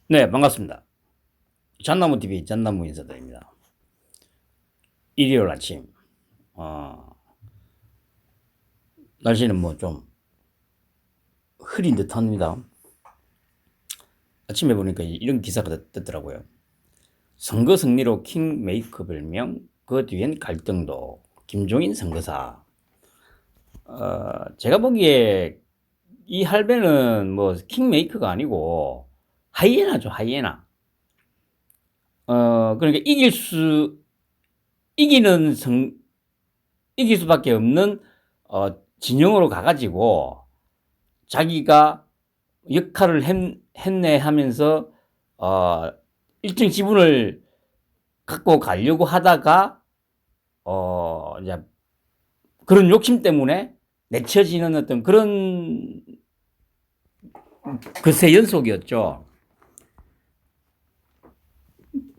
네, 반갑습니다. 잣나무TV 잣나무 인사드립니다. 일요일 아침, 어, 날씨는 뭐 좀 흐린 듯 합니다. 아침에 보니까 이런 기사가 떴더라고요. 선거 승리로 킹메이커 별명, 그 뒤엔 갈등도, 김종인 선거사. 제가 보기에 이 할배는 뭐 킹메이커가 아니고 하이에나죠, 하이에나. 그러니까 이기는 이길 수밖에 없는 진영으로 가가지고 자기가 역할을 했네 하면서 일정 지분을 갖고 가려고 하다가 이제 그런 욕심 때문에 내쳐지는 어떤 그런 그새 연속이었죠.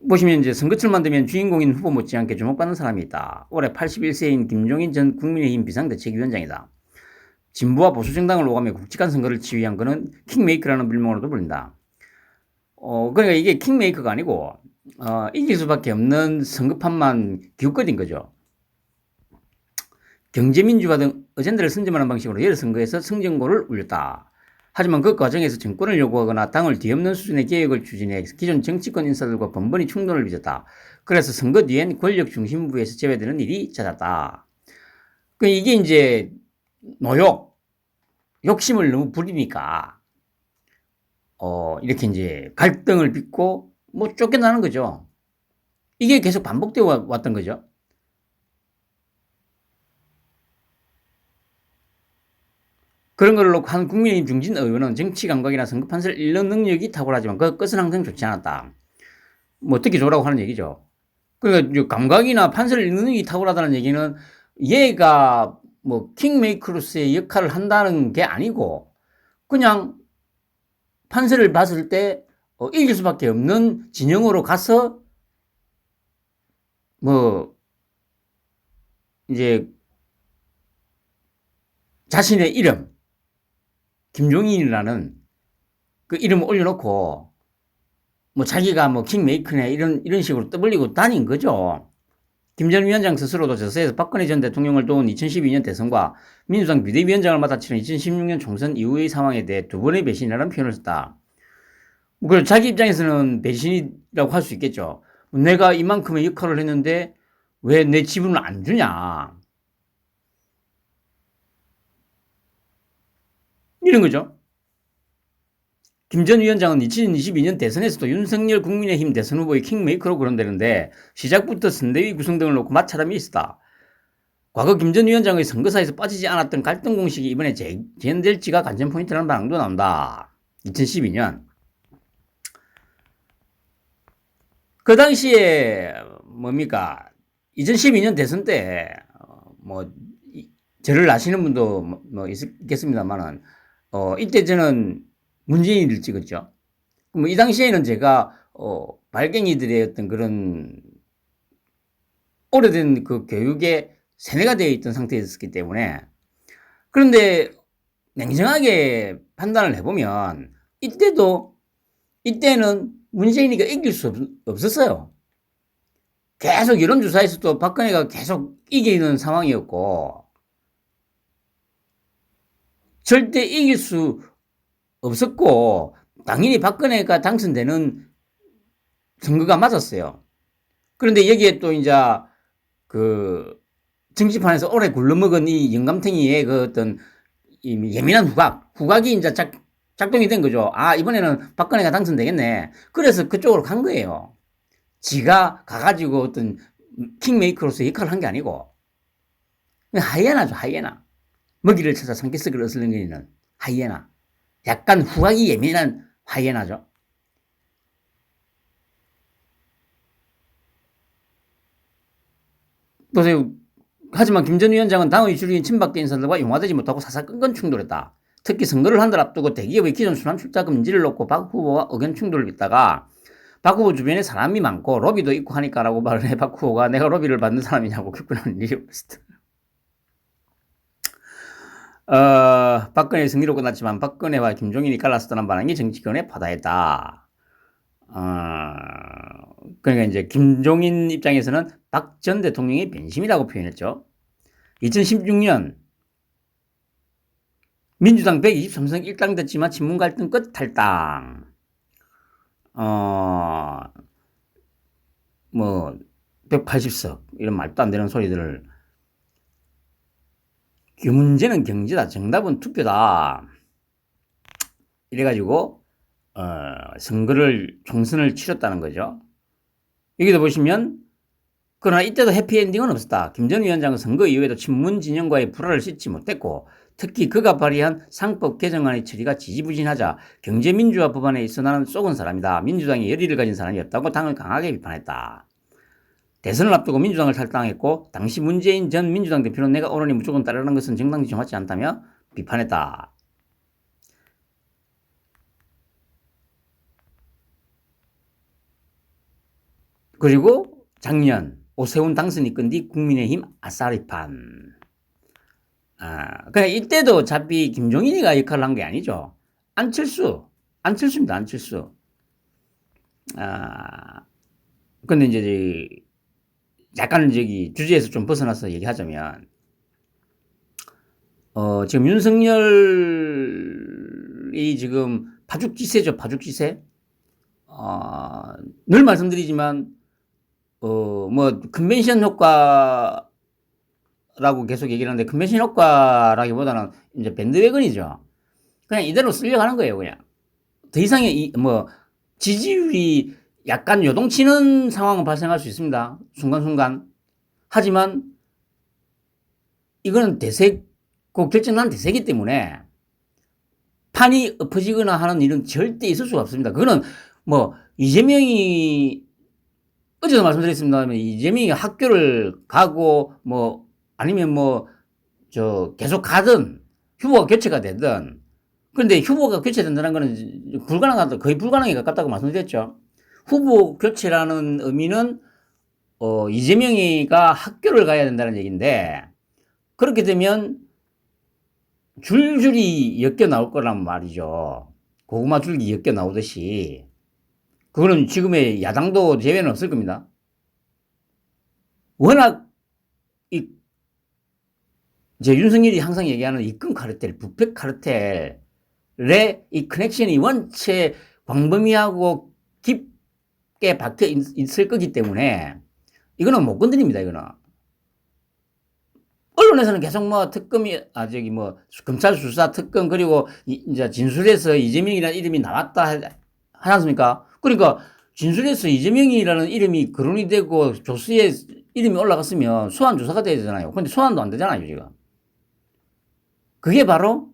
보시면 이제 선거철만 되면 주인공인 후보 못지않게 주목받는 사람이 있다. 올해 81세인 김종인 전 국민의힘 비상대책위원장이다. 진보와 보수 정당을 오가며 굵직한 선거를 치유한 그는 킹메이커라는 별명으로도 불린다. 그러니까 이게 킹메이커가 아니고 이길 수밖에 없는 선거판만 기웃거린 거죠. 경제민주화 등 어젠다를 선점하는 방식으로 여러 선거에서 승전고를 울렸다. 하지만 그 과정에서 정권을 요구하거나 당을 뒤엎는 수준의 개혁을 추진해 기존 정치권 인사들과 번번이 충돌을 빚었다. 그래서 선거 뒤엔 권력 중심부에서 제외되는 일이 잦았다. 이게 이제 욕심을 너무 부리니까 이렇게 이제 갈등을 빚고 뭐 쫓겨나는 거죠. 이게 계속 반복되어 왔던 거죠. 그런 걸 놓고 한 국민의힘 중진 의원은 정치 감각이나 선거 판세를 읽는 능력이 탁월하지만 그 끝은 항상 좋지 않았다. 뭐 어떻게 좋으라고 하는 얘기죠. 그러니까 감각이나 판세를 읽는 능력이 탁월하다는 얘기는 얘가 뭐 킹메이커로서의 역할을 한다는 게 아니고 그냥 판세를 봤을 때 이길 수밖에 없는 진영으로 가서 뭐 이제 자신의 이름 김종인이라는 그 이름을 올려놓고 뭐 자기가 뭐 킹메이커네 이런 식으로 떠벌리고 다닌 거죠. 김 전 위원장 스스로도 저서에서 박근혜 전 대통령을 도운 2012년 대선과 민주당 비대위원장을 맡아 치른 2016년 총선 이후의 상황에 대해 두 번의 배신이라는 표현을 썼다. 그리고 자기 입장에서는 배신이라고 할 수 있겠죠. 내가 이만큼의 역할을 했는데 왜 내 지분을 안 주냐. 이런 거죠. 김 전 위원장은 2022년 대선에서도 윤석열 국민의힘 대선 후보의 킹메이커로 거론되는데 시작부터 선대위 구성 등을 놓고 마찰함이 있었다. 과거 김 전 위원장의 선거사에서 빠지지 않았던 갈등 공식이 이번에 재현될지가 관전 포인트라는 반응도 나온다. 2012년. 그 당시에 뭡니까? 2012년 대선 때 뭐 저를 아시는 분도 뭐 있겠습니다만은 이때 저는 문재인을 찍었죠. 뭐 이 당시에는 제가 발갱이들의 어떤 그런 오래된 그 교육에 세뇌가 되어 있던 상태였기 때문에 그런데 냉정하게 판단을 해보면 이때는 문재인이가 이길 수 없었어요. 계속 여론조사에서도 박근혜가 계속 이기는 상황이었고 절대 이길 수 없었고 당연히 박근혜가 당선되는 선거가 맞았어요. 그런데 여기에 또 이제 그 정치판에서 오래 굴러먹은 이 영감탱이의 그 어떤 예민한 후각이 이제 작동이 된 거죠. 아, 이번에는 박근혜가 당선되겠네. 그래서 그쪽으로 간 거예요. 지가 가가지고 어떤 킹메이커로서 역할을 한 게 아니고 하이에나죠, 하이에나. 먹이를 찾아 산기슭을 어슬렁거리는 하이에나. 약간 후각이 예민한 하이에나죠. 보세요. 하지만 김 전 위원장은 당의 주류인 친박계 인사들과 용화되지 못하고 사사건건 충돌했다. 특히 선거를 한 달 앞두고 대기업의 기존 순환 출자 금지를 놓고 박 후보와 의견 충돌을 빚다가 박 후보 주변에 사람이 많고 로비도 있고 하니까라고 말을 해 박 후보가 내가 로비를 받는 사람이냐고 격분하는 일이 없었다. 박근혜 승리로 끝났지만 박근혜와 김종인이 갈라섰다는 반응이 정치권에 파다했다. 그러니까 이제 김종인 입장에서는 박 전 대통령의 변심이라고 표현했죠. 2016년 민주당 123석 1당 됐지만 친문 갈등 끝 탈당. 뭐 180석 이런 말도 안 되는 소리들을. 그 문제는 경제다. 정답은 투표다. 이래가지고 총선을 치렀다는 거죠. 여기도 보시면 그러나 이때도 해피엔딩은 없었다. 김 전 위원장은 선거 이후에도 친문 진영과의 불화를 씻지 못했고 특히 그가 발의한 상법 개정안의 처리가 지지부진하자 경제민주화 법안에 있어 나는 쏘은 사람이다. 민주당이 열의를 가진 사람이 없다고 당을 강하게 비판했다. 대선을 앞두고 민주당을 탈당했고 당시 문재인 전 민주당 대표는 내가 언론이 무조건 따르는 것은 정당 지지 맞지 않다며 비판했다. 그리고 작년 오세훈 당선이 끈 뒤 국민의힘 아싸리판. 그냥 이때도 어차피 김종인이가 역할을 한 게 아니죠. 안철수입니다, 안철수. 근데 이제 약간 주제에서 좀 벗어나서 얘기하자면, 지금 윤석열이 지금 파죽지세죠, 파죽지세. 늘 말씀드리지만, 뭐, 컨벤션 효과라고 계속 얘기를 하는데, 컨벤션 효과라기보다는 이제 밴드웨건이죠. 그냥 이대로 쓸려고 하는 거예요, 그냥. 더 이상의, 지지율이 약간 요동치는 상황은 발생할 수 있습니다. 순간순간. 하지만, 이거는 결정난 대세기 때문에, 판이 엎어지거나 하는 일은 절대 있을 수가 없습니다. 그거는 뭐, 이재명이 어제도 말씀드렸습니다만 이재명이 학교를 가고 뭐 아니면 계속 가든 후보가 교체가 되든 그런데 후보가 교체된다는 거는 거의 불가능에 가깝다고 말씀드렸죠. 후보 교체라는 의미는 이재명이가 학교를 가야 된다는 얘기인데 그렇게 되면 줄줄이 엮여 나올 거란 말이죠. 고구마 줄기 엮여 나오듯이. 그거는 지금의 야당도 제외는 없을 겁니다. 워낙 윤석열이 항상 얘기하는 입금 카르텔, 부패 카르텔의 이 커넥션이 원체 광범위하고 깊게 박혀 있을 거기 때문에 이거는 못 건드립니다, 이거는. 언론에서는 계속 특검이, 검찰 수사 특검, 그리고 이제 진술에서 이재명이라는 이름이 나왔다 하지 않습니까? 그러니까 진술에서 이재명이라는 이름이 거론이 되고 조수에 이름이 올라갔으면 소환 조사가 돼야 되잖아요. 근데 소환도 안 되잖아요, 지금. 그게 바로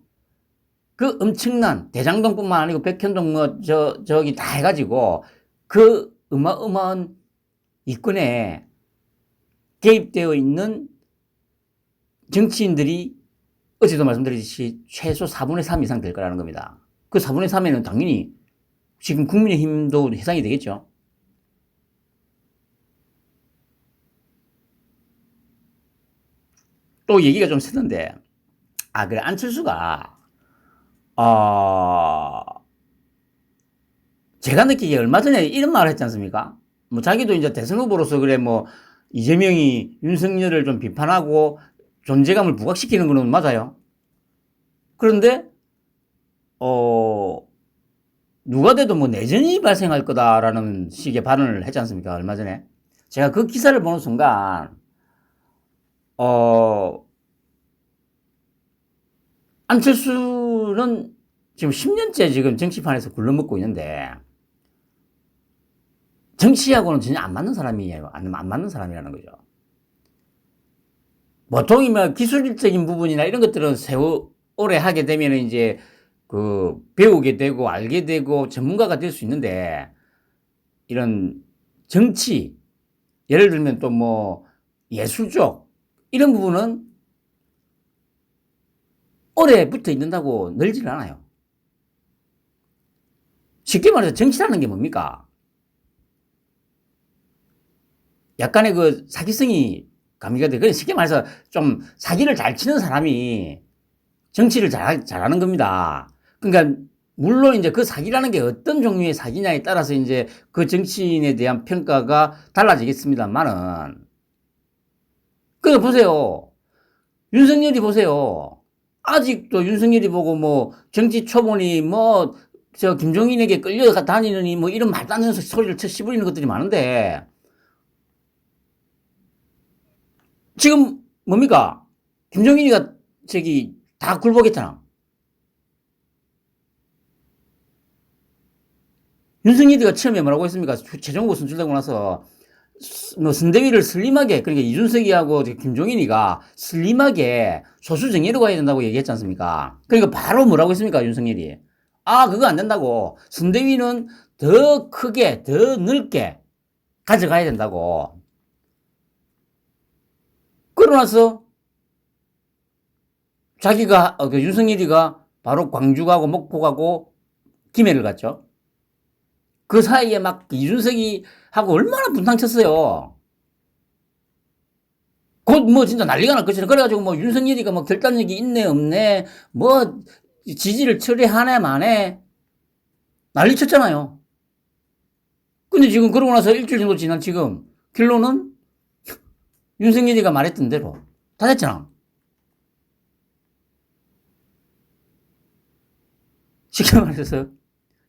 그 엄청난 대장동뿐만 아니고 백현동 저기 다 해가지고 그 어마어마한 이권에 개입되어 있는 정치인들이 어제도 말씀드렸듯이 최소 4분의 3 이상 될 거라는 겁니다. 그 4분의 3에는 당연히 지금 국민의힘도 해당이 되겠죠. 또 얘기가 좀 새던데, 그래, 안철수가, 제가 느끼기에 얼마 전에 이런 말을 했지 않습니까? 자기도 이제 대선 후보로서 그래, 이재명이 윤석열을 좀 비판하고 존재감을 부각시키는 거는 맞아요. 그런데, 누가 돼도 내전이 발생할 거다라는 식의 발언을 했지 않습니까? 얼마 전에. 제가 그 기사를 보는 순간, 안철수는 지금 10년째 지금 정치판에서 굴러먹고 있는데, 정치하고는 전혀 안 맞는 사람이에요. 안 맞는 사람이라는 거죠. 보통 기술적인 부분이나 이런 것들은 오래 하게 되면 이제 배우게 되고 알게 되고 전문가가 될 수 있는데 이런 정치 예를 들면 또 예술 쪽 이런 부분은 오래 붙어 있는다고 늘지는 않아요. 쉽게 말해서 정치라는 게 뭡니까? 약간의 사기성이 가미가 돼. 쉽게 말해서 좀 사기를 잘 치는 사람이 정치를 잘하는 겁니다. 그러니까 물론 이제 그 사기라는 게 어떤 종류의 사기냐에 따라서 이제 그 정치인에 대한 평가가 달라지겠습니다만은, 그래 보세요. 윤석열이 보세요. 아직도 윤석열이 보고 뭐 정치 초본이 뭐 저 김종인에게 끌려다니느니 뭐 이런 말도 안 되는 소리를 씹으리는 것들이 많은데, 지금 뭡니까? 김종인이가 저기 다 굴복했잖아. 윤석열이가 처음에 뭐라고 했습니까? 최종 후보 선출되고 나서 뭐 선대위를 슬림하게, 그러니까 이준석이하고 김종인이가 슬림하게 소수 정예로 가야 된다고 얘기했지 않습니까? 그러니까 바로 뭐라고 했습니까? 윤석열이. 아, 그거 안 된다고. 선대위는 더 크게, 더 넓게 가져가야 된다고. 그러고 나서 자기가, 그 윤석열이가 바로 광주 가고 목포 가고 김해를 갔죠. 그 사이에 막 이준석이 하고 얼마나 분탕쳤어요. 곧 뭐 진짜 난리가 날 것이다. 그래가지고 뭐 윤석열이가 뭐 결단력이 있네 없네 뭐 지지를 철회하네 마네 난리 쳤잖아요. 근데 지금 그러고 나서 일주일 정도 지난 지금 결론은 윤석열이가 말했던 대로 다 됐잖아. 쉽게 말해서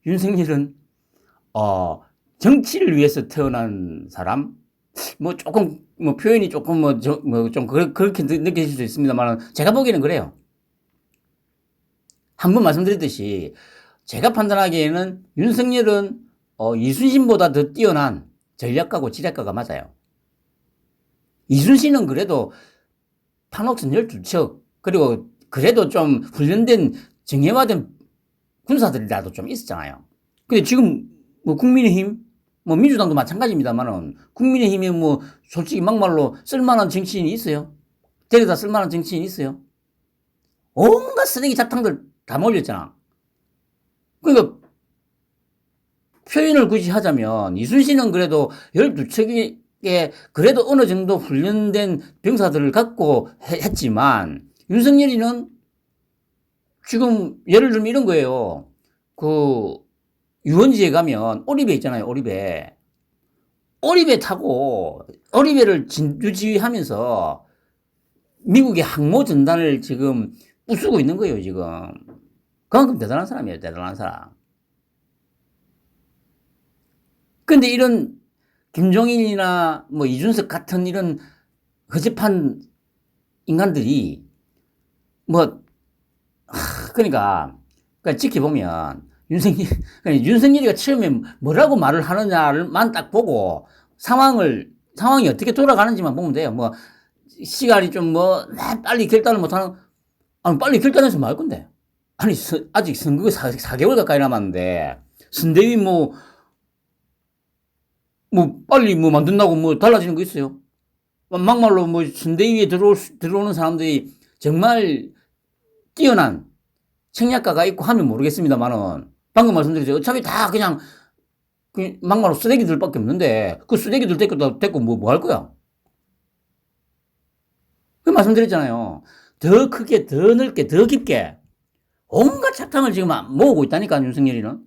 윤석열은 정치를 위해서 태어난 사람, 뭐 조금 뭐 표현이 조금 뭐 좀 그렇게 느껴질 수도 있습니다만 제가 보기에는 그래요. 한번 말씀드렸듯이 제가 판단하기에는 윤석열은 이순신보다 더 뛰어난 전략가고 지략가가 맞아요. 이순신은 그래도 판옥선 12척 그리고 그래도 좀 훈련된 정예화된 군사들이라도 좀 있었잖아요. 근데 지금 뭐 국민의힘 뭐 민주당도 마찬가지입니다만은 국민의힘이 뭐 솔직히 막말로 쓸만한 정치인이 있어요? 데려다 쓸만한 정치인이 있어요? 온갖 쓰레기 잡탕들 다 몰렸잖아. 그러니까 표현을 굳이 하자면 이순신은 그래도 12척에 그래도 어느 정도 훈련된 병사들을 갖고 했지만 윤석열이는 지금 예를 들면 이런 거예요. 그 유원지에 가면 오리배 있잖아요. 오리배 타고 오리배를 진두지휘하면서 미국의 항모 전단을 지금 부수고 있는 거예요. 지금 그만큼 대단한 사람이에요. 대단한 사람. 근데 이런 김종인이나 뭐 이준석 같은 이런 허접한 인간들이 뭐 그러니까 지켜보면 윤석열이가 처음에 뭐라고 말을 하느냐만 딱 보고 상황이 어떻게 돌아가는지만 보면 돼요. 뭐 시간이 좀 뭐 빨리 결단을 못하는, 아니 빨리 결단해서 뭐 할 건데. 아니 아직 선거가 4개월 가까이 남았는데 선대위 뭐 빨리 뭐 만든다고 뭐 달라지는 거 있어요? 막말로 뭐 선대위에 들어오는 사람들이 정말 뛰어난 청약가가 있고 하면 모르겠습니다만은 방금 말씀드렸죠. 어차피 다 그냥 막말로 쓰레기들밖에 없는데 그 쓰레기들 데리고 뭐 할 거야? 그 말씀드렸잖아요. 더 크게, 더 넓게, 더 깊게 온갖 차탕을 지금 모으고 있다니까 윤석열이는.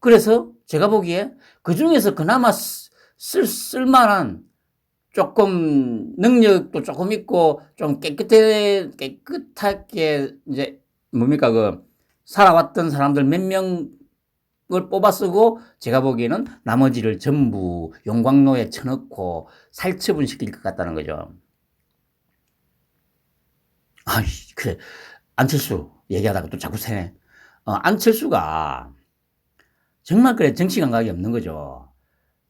그래서 제가 보기에 그 중에서 그나마 쓸만한 조금 능력도 조금 있고 좀 깨끗하게 이제 뭡니까 살아왔던 사람들 몇 명을 뽑아 쓰고 제가 보기에는 나머지를 전부 용광로에 쳐넣고 살처분 시킬 것 같다는 거죠. 아이, 그래. 안철수 얘기하다가 또 자꾸 새네. 안철수가 정말 그래 정치 감각이 없는 거죠.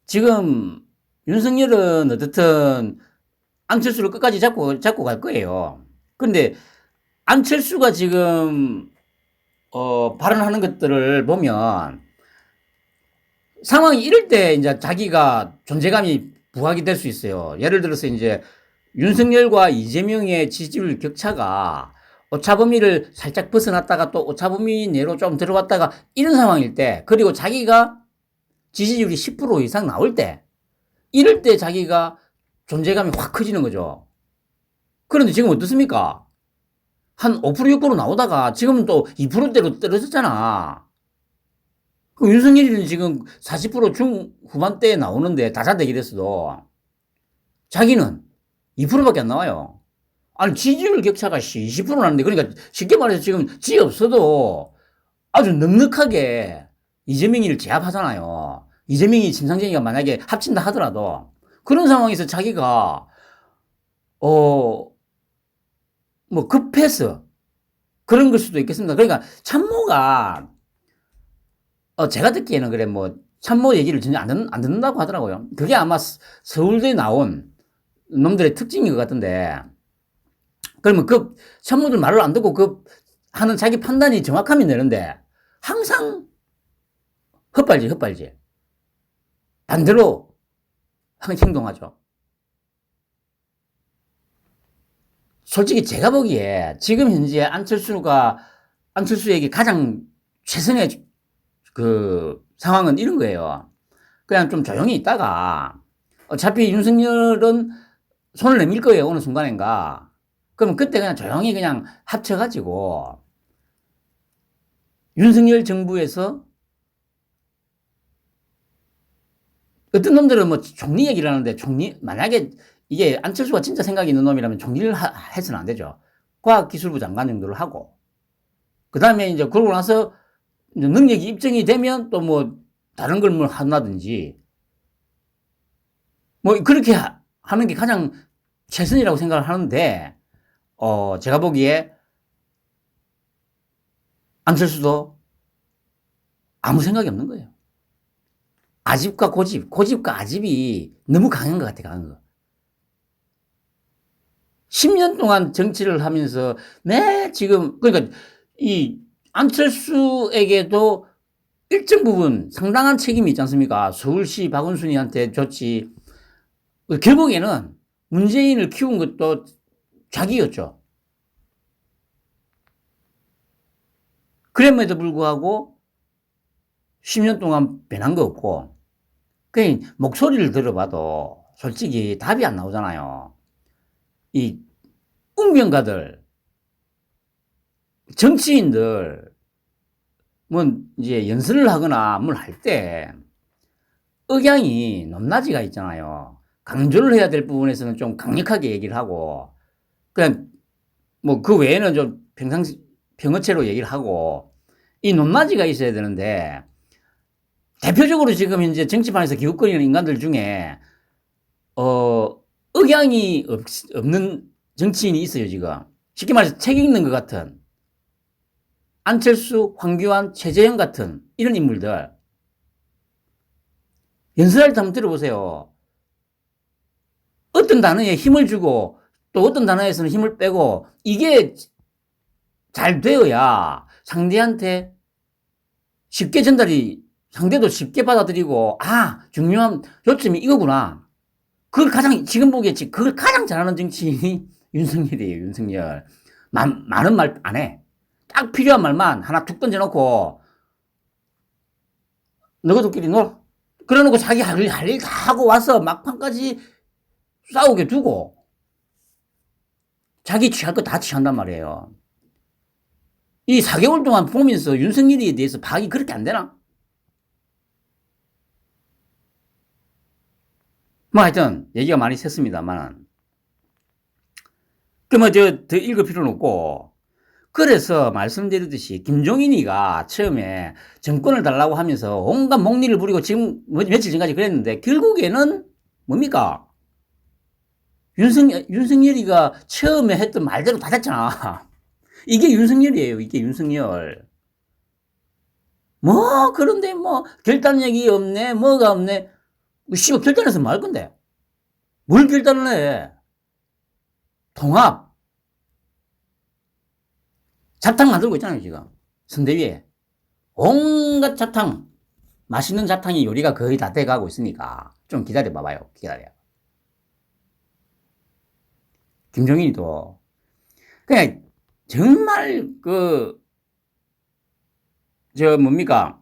지금 윤석열은 어떻든 안철수를 끝까지 잡고 갈 거예요. 근데 안철수가 지금 발언하는 것들을 보면 상황이 이럴 때 이제 자기가 존재감이 부각이 될 수 있어요. 예를 들어서 이제 윤석열과 이재명의 지지율 격차가 오차범위를 살짝 벗어났다가 또 오차범위 내로 좀 들어갔다가 이런 상황일 때, 그리고 자기가 지지율이 10% 이상 나올 때, 이럴 때 자기가 존재감이 확 커지는 거죠. 그런데 지금 어떻습니까? 한 5% 6% 나오다가 지금은 또 2%대로 떨어졌잖아. 그 윤석열이는 지금 40% 중후반대에 나오는데 다자되게 됐어도 자기는 2%밖에 안 나와요. 아니 지지율 격차가 20% 나는데 그러니까 쉽게 말해서 지금 지 없어도 아주 넉넉하게 이재명이를 제압하잖아요. 이재명이 심상정이가 만약에 합친다 하더라도 그런 상황에서 자기가 뭐 급해서 그런 걸 수도 있겠습니다. 그러니까 참모가 제가 듣기에는 그래 뭐 참모 얘기를 전혀 안 듣는다고 하더라고요. 그게 아마 서울대에 나온 놈들의 특징인 것 같은데 그러면 그 참모들 말을 안 듣고 그 하는 자기 판단이 정확하면 되는데 항상 헛발질 반대로 행동하죠. 솔직히 제가 보기에 지금 현재 안철수에게 가장 최선의 그 상황은 이런 거예요. 그냥 좀 조용히 있다가 어차피 윤석열은 손을 내밀 거예요. 어느 순간인가. 그럼 그때 그냥 조용히 그냥 합쳐가지고 윤석열 정부에서 어떤 놈들은 뭐 총리 얘기를 하는데 만약에 이게 안철수가 진짜 생각이 있는 놈이라면 총리를 해서는 안 되죠. 과학기술부 장관 정도를 하고 그 다음에 이제 그러고 나서 능력이 입증이 되면 또 뭐 다른 걸 뭐 한다든지 뭐 그렇게 하는 게 가장 최선이라고 생각을 하는데 제가 보기에 안철수도 아무 생각이 없는 거예요. 아집과 고집과 아집이 너무 강한 것 같아, 강한 거. 10년 동안 정치를 하면서 지금 그러니까 이 안철수에게도 일정 부분 상당한 책임이 있지 않습니까? 서울시 박원순이한테 줬지. 결국에는 문재인을 키운 것도 자기였죠. 그럼에도 불구하고 10년 동안 변한 거 없고 그냥 목소리를 들어봐도 솔직히 답이 안 나오잖아요. 이 운명가들, 정치인들 뭐 이제 연설을 하거나 뭘 할 때 억양이 높낮이가 있잖아요. 강조를 해야 될 부분에서는 좀 강력하게 얘기를 하고 그냥 뭐 그 외에는 좀 평상시 평어체로 얘기를 하고 이 높낮이가 있어야 되는데 대표적으로 지금 현재 정치판에서 기웃거리는 인간들 중에 억양이 없는 정치인이 있어요. 지금 쉽게 말해서 책 읽는 것 같은 안철수, 황교안, 최재형 같은 이런 인물들 연설할 때 한번 들어보세요. 어떤 단어에 힘을 주고 또 어떤 단어에서는 힘을 빼고 이게 잘 되어야 상대한테 쉽게 전달이 상대도 쉽게 받아들이고 중요한 요점이 이거구나. 지금 보기에 그걸 가장 잘하는 정치인이 윤석열이에요. 윤석열. 많은 말 안 해. 딱 필요한 말만 하나 툭 던져놓고 너희들끼리 놀아. 그래놓고 자기 할 일 다 하고 와서 막판까지 싸우게 두고 자기 취할 거 다 취한단 말이에요. 이 4개월 동안 보면서 윤석열이에 대해서 파악이 그렇게 안 되나? 뭐 하여튼 얘기가 많이 샜습니다만 더 읽을 필요는 없고 그래서 말씀드렸듯이 김종인이가 처음에 정권을 달라고 하면서 온갖 목리를 부리고 지금 며칠 전까지 그랬는데 결국에는 뭡니까? 윤석열이가 처음에 했던 말대로 다 됐잖아. 이게 윤석열이에요. 이게 윤석열. 그런데 결단력이 없네, 뭐가 없네. 씨발, 결단해서 뭐 할 건데? 뭘 결단을 해? 통합. 잡탕 만들고 있잖아요, 지금. 선대위에. 온갖 잡탕. 맛있는 잡탕이 요리가 거의 다 돼가고 있으니까. 좀 기다려 봐봐요. 기다려. 김종인이도. 그냥, 정말, 뭡니까.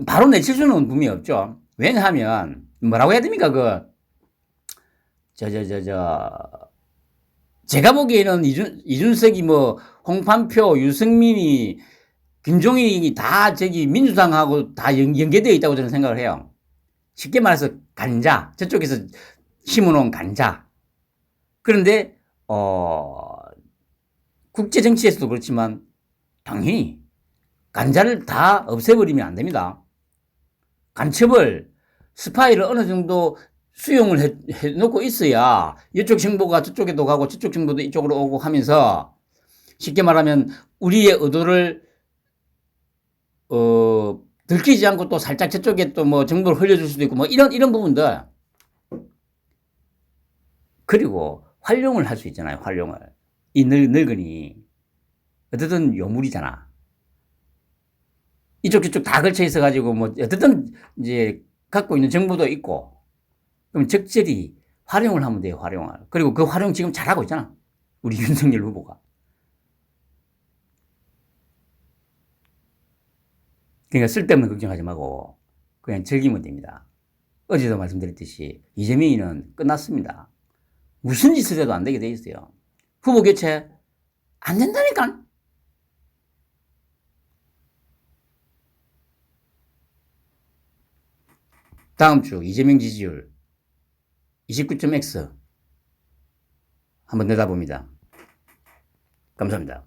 바로 내칠 수는 분명히 없죠. 왜냐하면, 뭐라고 해야 됩니까? 제가 보기에는 이준석이 뭐 홍판표, 유승민이, 김종인이 다 저기 민주당하고 다 연계되어 있다고 저는 생각을 해요. 쉽게 말해서 간자, 저쪽에서 심어놓은 간자. 그런데 국제 정치에서도 그렇지만 당연히 간자를 다 없애버리면 안 됩니다. 간첩을, 스파이를 어느 정도 수용을 해놓고 있어야 이쪽 정보가 저쪽에도 가고 저쪽 정보도 이쪽으로 오고 하면서 쉽게 말하면 우리의 의도를 들키지 않고 또 살짝 저쪽에 또 뭐 정보를 흘려줄 수도 있고 뭐 이런 부분들. 그리고 활용을 할 수 있잖아요. 활용을. 이 늙은이 어쨌든 요물이잖아. 이쪽 저쪽 다 걸쳐 있어 가지고 뭐 어쨌든 이제 갖고 있는 정보도 있고, 그럼 적절히 활용을 하면 돼요. 활용을. 그리고 그 활용 지금 잘하고 있잖아. 우리 윤석열 후보가. 그러니까 쓸데없는 걱정하지 말고 그냥 즐기면 됩니다. 어제도 말씀드렸듯이 이재명이는 끝났습니다. 무슨 짓을 해도 안 되게 돼 있어요. 후보 교체 안 된다니까. 다음 주 이재명 지지율 29.X 한번 내다봅니다. 감사합니다.